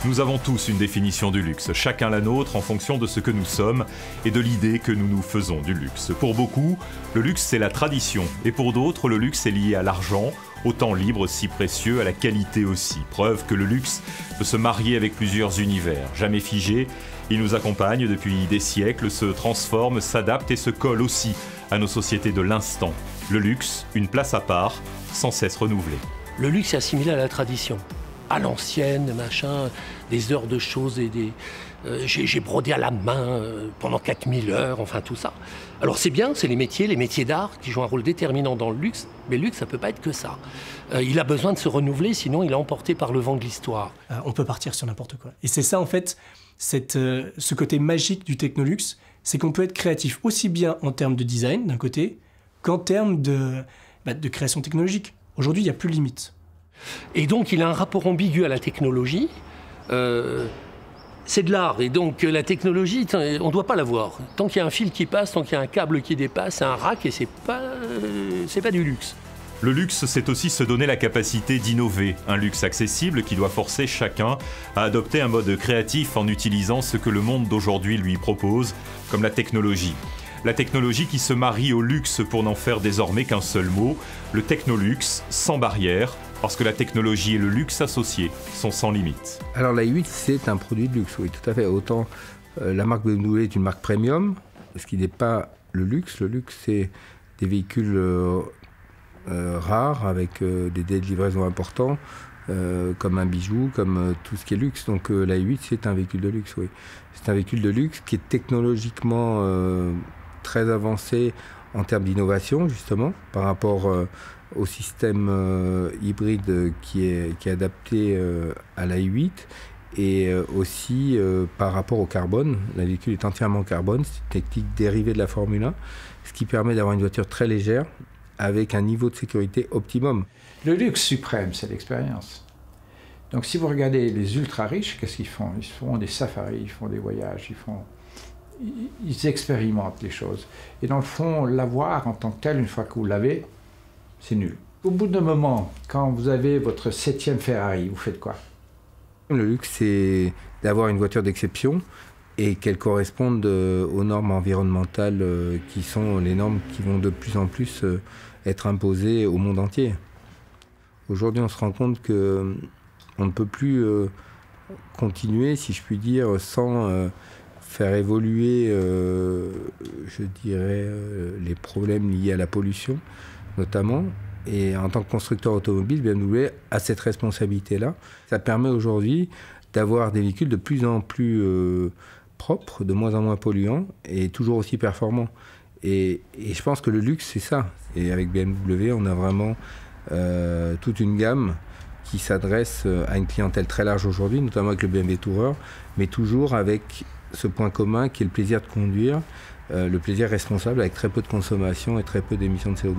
Nous avons tous une définition du luxe, chacun la nôtre en fonction de ce que nous sommes et de l'idée que nous nous faisons du luxe. Pour beaucoup, le luxe c'est la tradition, et pour d'autres, le luxe est lié à l'argent, au temps libre si précieux, à la qualité aussi. Preuve que le luxe peut se marier avec plusieurs univers. Jamais figé, il nous accompagne depuis des siècles, se transforme, s'adapte et se colle aussi à nos sociétés de l'instant. Le luxe, une place à part, sans cesse renouvelée. Le luxe est assimilé à la tradition, à l'ancienne, machin, des heures de choses et des... j'ai brodé à la main pendant 4000 heures, enfin tout ça. Alors c'est bien, c'est les métiers d'art qui jouent un rôle déterminant dans le luxe, mais le luxe ça peut pas être que ça. Il a besoin de se renouveler, sinon il est emporté par le vent de l'histoire. On peut partir sur n'importe quoi. Et c'est ça en fait, ce côté magique du technoluxe, c'est qu'on peut être créatif aussi bien en termes de design d'un côté, qu'en termes de création technologique. Aujourd'hui, il n'y a plus de limite. Et donc, il a un rapport ambigu à la technologie. C'est de l'art. Et donc, la technologie, on ne doit pas la voir. Tant qu'il y a un fil qui passe, tant qu'il y a un câble qui dépasse, c'est un rack et c'est pas du luxe. Le luxe, c'est aussi se donner la capacité d'innover. Un luxe accessible qui doit forcer chacun à adopter un mode créatif en utilisant ce que le monde d'aujourd'hui lui propose, comme la technologie. La technologie qui se marie au luxe pour n'en faire désormais qu'un seul mot, le technoluxe, sans barrière, parce que la technologie et le luxe associés sont sans limite. Alors la i8, c'est un produit de luxe, oui, tout à fait. Autant la marque BMW est une marque premium, ce qui n'est pas le luxe. Le luxe, c'est des véhicules rares, avec des délais de livraison importants, comme un bijou, comme tout ce qui est luxe. Donc la i8, c'est un véhicule de luxe, oui. C'est un véhicule de luxe qui est technologiquement très avancé en termes d'innovation, justement, par rapport au système hybride qui est adapté à la i8 et aussi par rapport au carbone. Le véhicule est entièrement carbone, c'est une technique dérivée de la Formule 1, ce qui permet d'avoir une voiture très légère avec un niveau de sécurité optimum. Le luxe suprême, c'est l'expérience. Donc si vous regardez les ultra riches, qu'est-ce qu'ils font? Ils font des safaris, ils font des voyages, ils expérimentent les choses. Et dans le fond, l'avoir en tant que tel, une fois que vous l'avez, c'est nul. Au bout d'un moment, quand vous avez votre 7e Ferrari, vous faites quoi? Le luxe, c'est d'avoir une voiture d'exception et qu'elle corresponde aux normes environnementales qui sont les normes qui vont de plus en plus être imposées au monde entier. Aujourd'hui, on se rend compte qu'on ne peut plus continuer, si je puis dire, sans faire évoluer, je dirais, les problèmes liés à la pollution, notamment. Et en tant que constructeur automobile, BMW a cette responsabilité-là. Ça permet aujourd'hui d'avoir des véhicules de plus en plus propres, de moins en moins polluants et toujours aussi performants. Et je pense que le luxe, c'est ça. Et avec BMW, on a vraiment toute une gamme qui s'adresse à une clientèle très large aujourd'hui, notamment avec le BMW Tourer, mais toujours avec ce point commun qui est le plaisir de conduire, le plaisir responsable avec très peu de consommation et très peu d'émissions de CO2.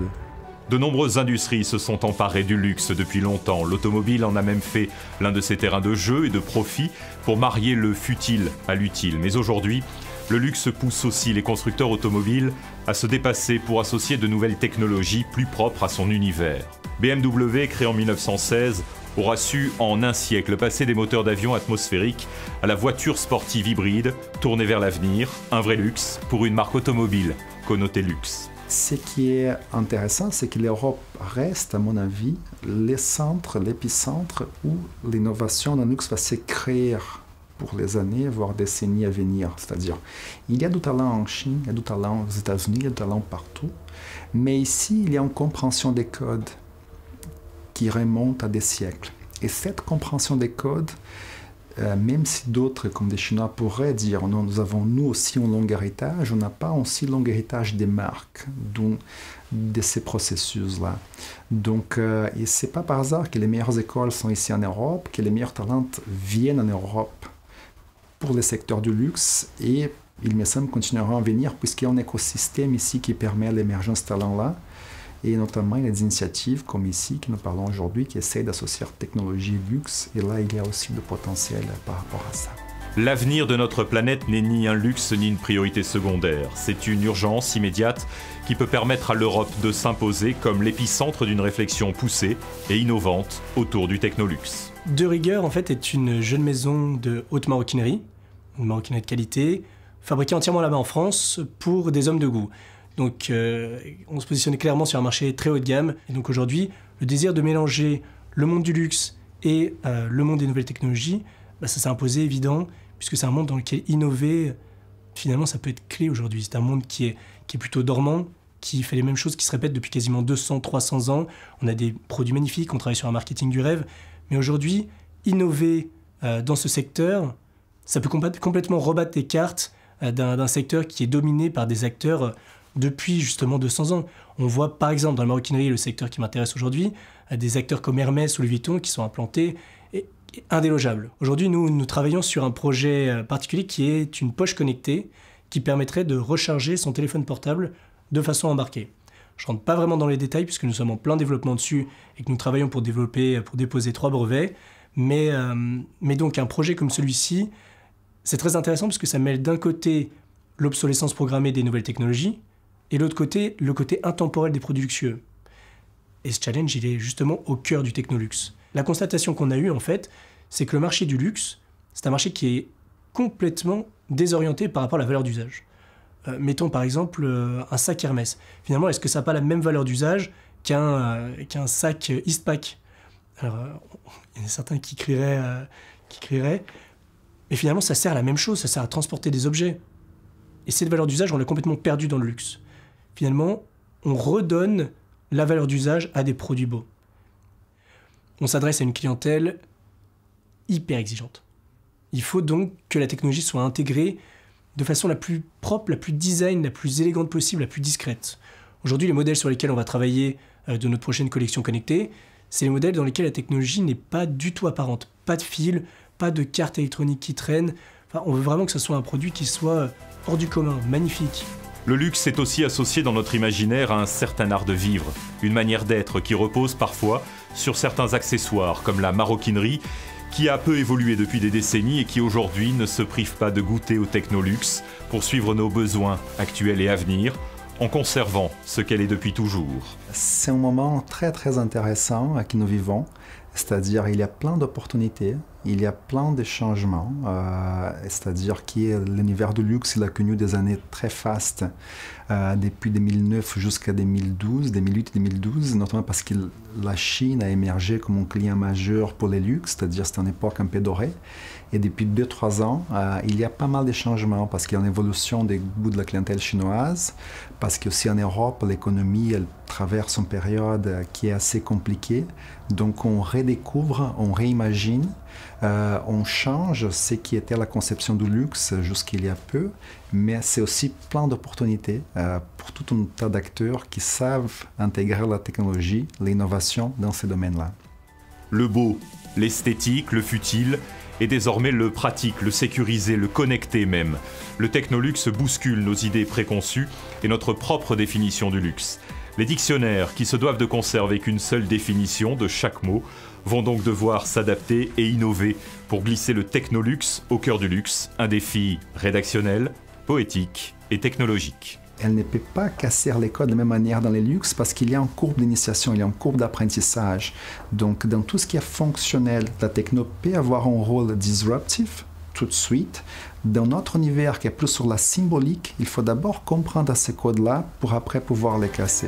De nombreuses industries se sont emparées du luxe depuis longtemps. L'automobile en a même fait l'un de ses terrains de jeu et de profit pour marier le futile à l'utile. Mais aujourd'hui, le luxe pousse aussi les constructeurs automobiles à se dépasser pour associer de nouvelles technologies plus propres à son univers. BMW, créé en 1916, aura su en un siècle passer des moteurs d'avion atmosphériques à la voiture sportive hybride, tournée vers l'avenir, un vrai luxe pour une marque automobile connotée luxe. Ce qui est intéressant, c'est que l'Europe reste, à mon avis, le centre, l'épicentre où l'innovation dans le luxe va se créer pour les années, voire décennies à venir. C'est-à-dire, il y a du talent en Chine, il y a du talent aux États-Unis, il y a du talent partout, mais ici, il y a une compréhension des codes qui remonte à des siècles. Et cette compréhension des codes, même si d'autres, comme des Chinois, pourraient dire non, nous avons nous aussi un long héritage, on n'a pas aussi un long héritage des marques, de ces processus-là. Donc, et ce n'est pas par hasard que les meilleures écoles sont ici en Europe, que les meilleurs talents viennent en Europe pour le secteur du luxe, et il me semble continueront à venir, puisqu'il y a un écosystème ici qui permet l'émergence de talents-là. Et notamment, il y a des initiatives comme ici, que nous parlons aujourd'hui, qui essaient d'associer technologie et luxe. Et là, il y a aussi le potentiel par rapport à ça. L'avenir de notre planète n'est ni un luxe ni une priorité secondaire. C'est une urgence immédiate qui peut permettre à l'Europe de s'imposer comme l'épicentre d'une réflexion poussée et innovante autour du technoluxe. De Rigueur, en fait, est une jeune maison de haute maroquinerie, une maroquinerie de qualité, fabriquée entièrement là-bas en France pour des hommes de goût. Donc, on se positionnait clairement sur un marché très haut de gamme. Et donc aujourd'hui, le désir de mélanger le monde du luxe et le monde des nouvelles technologies, ça s'est imposé évident, puisque c'est un monde dans lequel innover, finalement, ça peut être clé aujourd'hui. C'est un monde qui est plutôt dormant, qui fait les mêmes choses, qui se répètent depuis quasiment 200, 300 ans. On a des produits magnifiques, on travaille sur un marketing du rêve. Mais aujourd'hui, innover dans ce secteur, ça peut complètement rebattre les cartes d'un secteur qui est dominé par des acteurs depuis justement 200 ans. On voit par exemple dans la maroquinerie, le secteur qui m'intéresse aujourd'hui, des acteurs comme Hermès ou Louis Vuitton qui sont implantés et indélogeables. Aujourd'hui, nous travaillons sur un projet particulier qui est une poche connectée qui permettrait de recharger son téléphone portable de façon embarquée. Je ne rentre pas vraiment dans les détails puisque nous sommes en plein développement dessus et que nous travaillons pour déposer 3 brevets. Mais donc un projet comme celui-ci, c'est très intéressant parce que ça mêle d'un côté l'obsolescence programmée des nouvelles technologies et de l'autre côté, le côté intemporel des produits luxueux. Et ce challenge, il est justement au cœur du technoluxe. La constatation qu'on a eue, en fait, c'est que le marché du luxe, c'est un marché qui est complètement désorienté par rapport à la valeur d'usage. Mettons par exemple un sac Hermès. Finalement, est-ce que ça n'a pas la même valeur d'usage qu'un sac Eastpak? Alors, il y en a certains qui crieraient, mais finalement, ça sert à la même chose, ça sert à transporter des objets. Et cette valeur d'usage, on l'a complètement perdue dans le luxe. Finalement, on redonne la valeur d'usage à des produits beaux. On s'adresse à une clientèle hyper exigeante. Il faut donc que la technologie soit intégrée de façon la plus propre, la plus design, la plus élégante possible, la plus discrète. Aujourd'hui, les modèles sur lesquels on va travailler de notre prochaine collection connectée, c'est les modèles dans lesquels la technologie n'est pas du tout apparente. Pas de fil, pas de carte électronique qui traîne. Enfin, on veut vraiment que ce soit un produit qui soit hors du commun, magnifique. Le luxe est aussi associé dans notre imaginaire à un certain art de vivre, une manière d'être qui repose parfois sur certains accessoires comme la maroquinerie, qui a peu évolué depuis des décennies et qui aujourd'hui ne se prive pas de goûter au technoluxe pour suivre nos besoins actuels et à venir, en conservant ce qu'elle est depuis toujours. C'est un moment très très intéressant que nous vivons, c'est-à-dire il y a plein d'opportunités, il y a plein de changements, c'est-à-dire que l'univers du luxe il a connu des années très fastes, depuis 2009 jusqu'à 2012, 2008-2012, notamment parce que la Chine a émergé comme un client majeur pour les luxe, c'est-à-dire c'est une époque un peu dorée. Et depuis 2-3 ans, il y a pas mal de changements parce qu'il y a une évolution des goûts de la clientèle chinoise, parce qu'aussi en Europe, l'économie elle traverse une période qui est assez compliquée. Donc on redécouvre, on réimagine, on change ce qui était la conception du luxe jusqu'il y a peu, mais c'est aussi plein d'opportunités pour tout un tas d'acteurs qui savent intégrer la technologie, l'innovation dans ces domaines-là. Le beau, l'esthétique, le futile, et désormais le pratique, le sécurisé, le connecté même. Le technoluxe bouscule nos idées préconçues et notre propre définition du luxe. Les dictionnaires, qui se doivent de conserver qu'une seule définition de chaque mot, vont donc devoir s'adapter et innover pour glisser le technoluxe au cœur du luxe, un défi rédactionnel, poétique et technologique. Elle ne peut pas casser les codes de la même manière dans les luxes parce qu'il y a une courbe d'initiation, il y a une courbe d'apprentissage. Donc, dans tout ce qui est fonctionnel, la techno peut avoir un rôle disruptif tout de suite. Dans notre univers qui est plus sur la symbolique, il faut d'abord comprendre ces codes-là pour après pouvoir les casser.